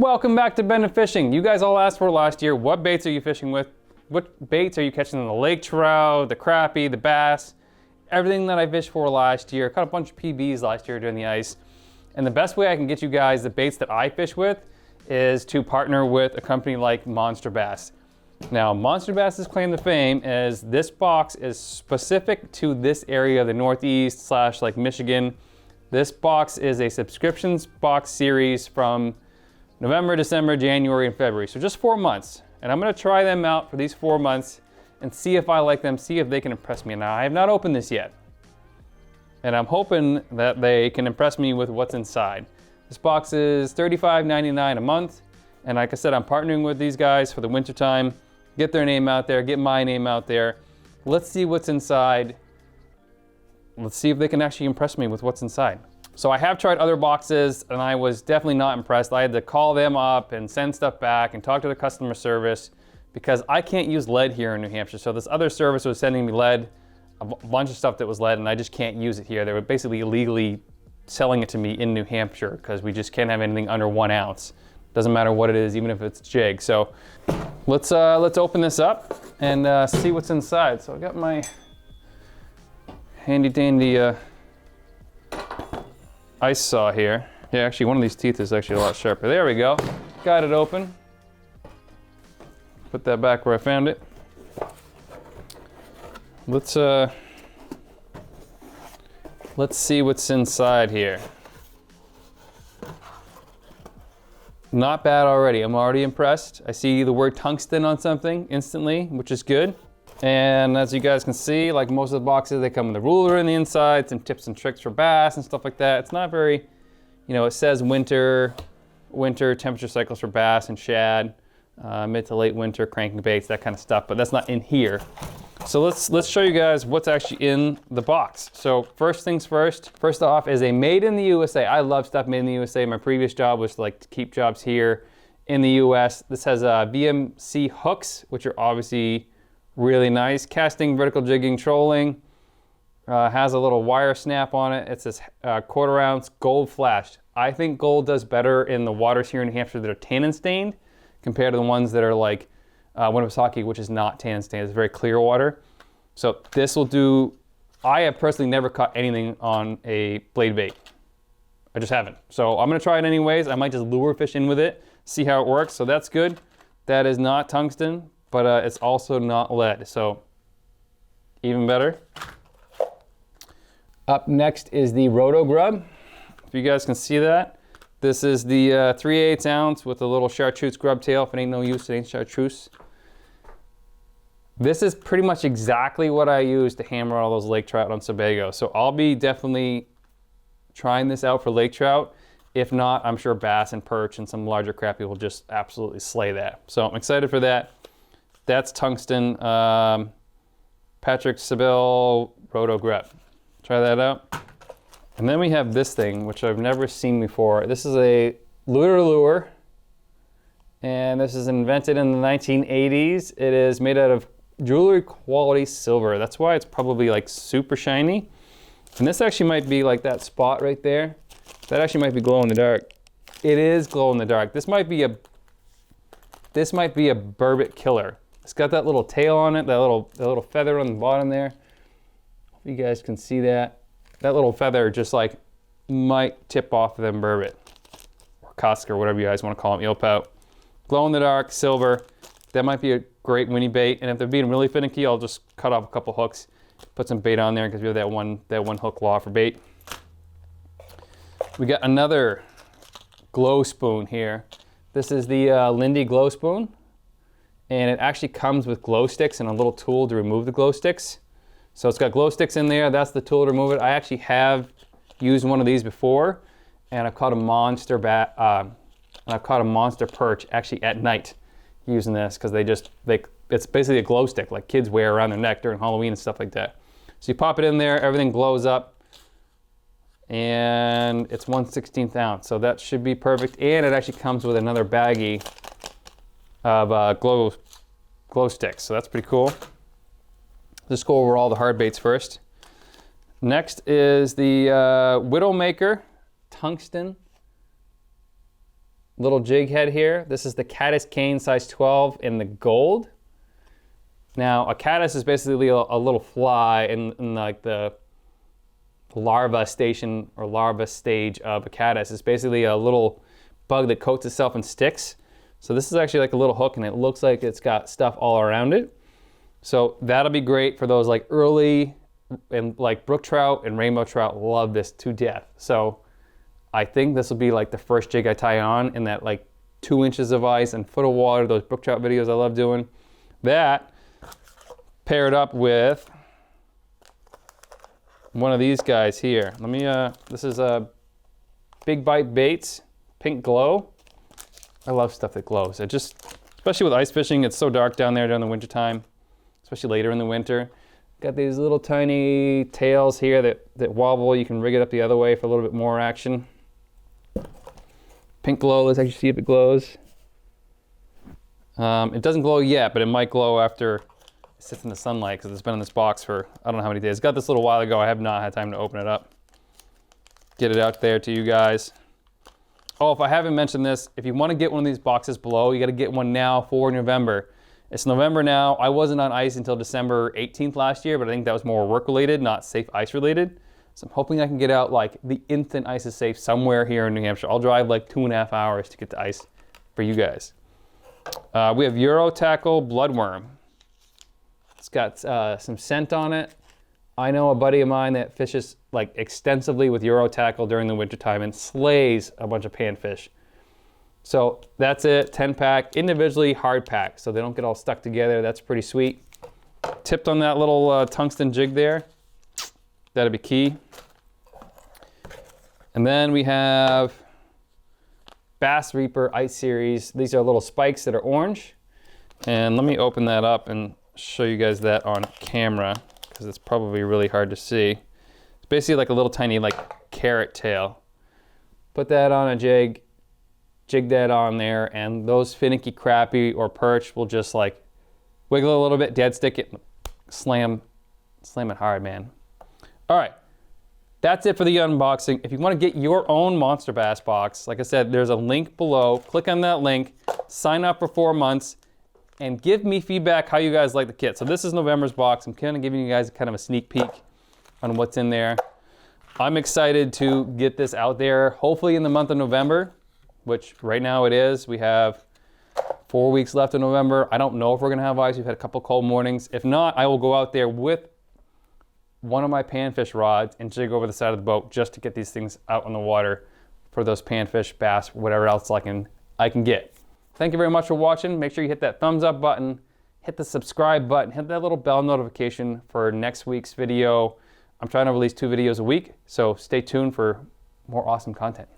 Welcome back to Ben Fishing. You guys all asked for last year, what baits are you fishing with? What baits are you catching in the lake trout, the crappie, the bass? Everything that I fished for last year. Caught a bunch of PBs last year during the ice. And the best way I can get you guys the baits that I fish with is to partner with a company like MONSTERBASS. Now, MONSTERBASS's claim to fame is this box is specific to this area of the Northeast / like Michigan. This box is a subscriptions box series from November, December, January, and February. So just 4 months. And I'm gonna try them out for these 4 months and see if I like them, see if they can impress me. Now, I have not opened this yet. And I'm hoping that they can impress me with what's inside. This box is $35.99 a month. And like I said, I'm partnering with these guys for the winter time. Get their name out there, get my name out there. Let's see what's inside. Let's see if they can actually impress me with what's inside. So I have tried other boxes and I was definitely not impressed. I had to call them up and send stuff back and talk to the customer service because I can't use lead here in New Hampshire. So this other service was sending me lead, a bunch of stuff that was lead, and I just can't use it here. They were basically illegally selling it to me in New Hampshire because we just can't have anything under 1 ounce. Doesn't matter what it is, even if it's jig. So let's open this up and see what's inside. So I got my handy dandy ice saw here. Yeah, actually one of these teeth is actually a lot sharper. There we go. Got it open. Put that back where I found it. Let's see what's inside here. Not bad already. I'm already impressed. I see the word tungsten on something instantly, which is good. And as you guys can see, like most of the boxes, they come with a ruler in the inside, some tips and tricks for bass and stuff like that. It's not very, you know, it says winter temperature cycles for bass and shad, mid to late winter cranking baits, that kind of stuff, but that's not in here. So let's show you guys what's actually in the box. So first things first off is a made in the USA. I love stuff made in the USA. My previous job was to like keep jobs here in the US. This has VMC hooks, which are obviously really nice. Casting, vertical jigging, trolling. Has a little wire snap on it. It says 1/4 ounce gold flashed. I think gold does better in the waters here in New Hampshire that are tannin stained compared to the ones that are like Winnipesaukee, which is not tannin stained. It's very clear water. So this will do. I have personally never caught anything on a blade bait. I just haven't. So I'm gonna try it anyways. I might just lure fish in with it, see how it works. So that's good. That is not tungsten, but it's also not lead, so even better. Up next is the Roto Grub. If you guys can see that, this is the 3/8 ounce with a little chartreuse grub tail. If it ain't no use, it ain't chartreuse. This is pretty much exactly what I use to hammer all those lake trout on Sebago. So I'll be definitely trying this out for lake trout. If not, I'm sure bass and perch and some larger crappie will just absolutely slay that. So I'm excited for that. That's tungsten, Patrick Sebel Roto Grub. Try that out. And then we have this thing, which I've never seen before. This is a Lunar Lure, and this is invented in the 1980s. It is made out of jewelry quality silver. That's why it's probably like super shiny. And this actually might be like that spot right there. That actually might be glow in the dark. It is glow in the dark. This might be a burbot killer. It's got that little tail on it, that little feather on the bottom there. Hope you guys can see that. That little feather just like might tip off of them burbot or cusk or whatever you guys want to call them, eel pout. Glow in the dark, silver. That might be a great winnie bait. And if they're being really finicky, I'll just cut off a couple hooks, put some bait on there because we have that one hook law for bait. We got another glow spoon here. This is the Lindy glow spoon. And it actually comes with glow sticks and a little tool to remove the glow sticks. So it's got glow sticks in there. That's the tool to remove it. I actually have used one of these before, and I've caught a monster perch actually at night using this because it's basically a glow stick like kids wear around their neck during Halloween and stuff like that. So you pop it in there, everything glows up, and it's 1/16 ounce. So that should be perfect. And it actually comes with another baggie of glow sticks, so that's pretty cool. Let's go over all the hard baits first. Next is the Widowmaker tungsten little jig head here. This is the Caddis cane size 12 in the gold. Now, a caddis is basically a little fly in like the larva station or larva stage of a caddis. It's basically a little bug that coats itself in sticks. So this is actually like a little hook, and it looks like it's got stuff all around it. So that'll be great for those like early, and like brook trout and rainbow trout love this to death. So I think this will be like the first jig I tie on in that like 2 inches of ice and foot of water, those brook trout videos I love doing. That paired up with one of these guys here. Let me, this is a Big Bite Baits, Pink Glow. I love stuff that glows. It just, especially with ice fishing, it's so dark down there during the winter time, especially later in the winter. Got these little tiny tails here that wobble. You can rig it up the other way for a little bit more action. Pink glow, let's actually see if it glows. It doesn't glow yet, but it might glow after it sits in the sunlight because it's been in this box for I don't know how many days. Got this a little while ago. I have not had time to open it up. Get it out there to you guys. Oh, if I haven't mentioned this, if you want to get one of these boxes below, you got to get one now for November. It's November now. I wasn't on ice until December 18th last year, but I think that was more work related, not safe ice related. So I'm hoping I can get out like the instant ice is safe somewhere here in New Hampshire. I'll drive like 2.5 hours to get to ice for you guys. We have Euro Tackle Bloodworm. It's got some scent on it. I know a buddy of mine that fishes like extensively with Euro Tackle during the wintertime and slays a bunch of panfish. So that's it, 10 pack, individually hard pack, so they don't get all stuck together. That's pretty sweet. Tipped on that little tungsten jig there. That'll be key. And then we have Bass Reaper Ice Series. These are little spikes that are orange. And let me open that up and show you guys that on camera because it's probably really hard to see. It's basically like a little tiny like carrot tail. Put that on a jig. Jig that on there, and those finicky crappie or perch will just like wiggle a little bit, dead stick it, slam it hard, man. All right, that's it for the unboxing. If you want to get your own Monster Bass box, like I said, there's a link below. Click on that link, sign up for 4 months, and give me feedback how you guys like the kit. So this is November's box. I'm kind of giving you guys kind of a sneak peek on what's in there. I'm excited to get this out there, hopefully in the month of November, which right now it is. We have 4 weeks left in November. I don't know if we're gonna have ice. We've had a couple cold mornings. If not, I will go out there with one of my panfish rods and jig over the side of the boat just to get these things out on the water for those panfish, bass, whatever else I can get. Thank you very much for watching. Make sure you hit that thumbs up button, hit the subscribe button, hit that little bell notification for next week's video. I'm trying to release 2 videos a week, so stay tuned for more awesome content.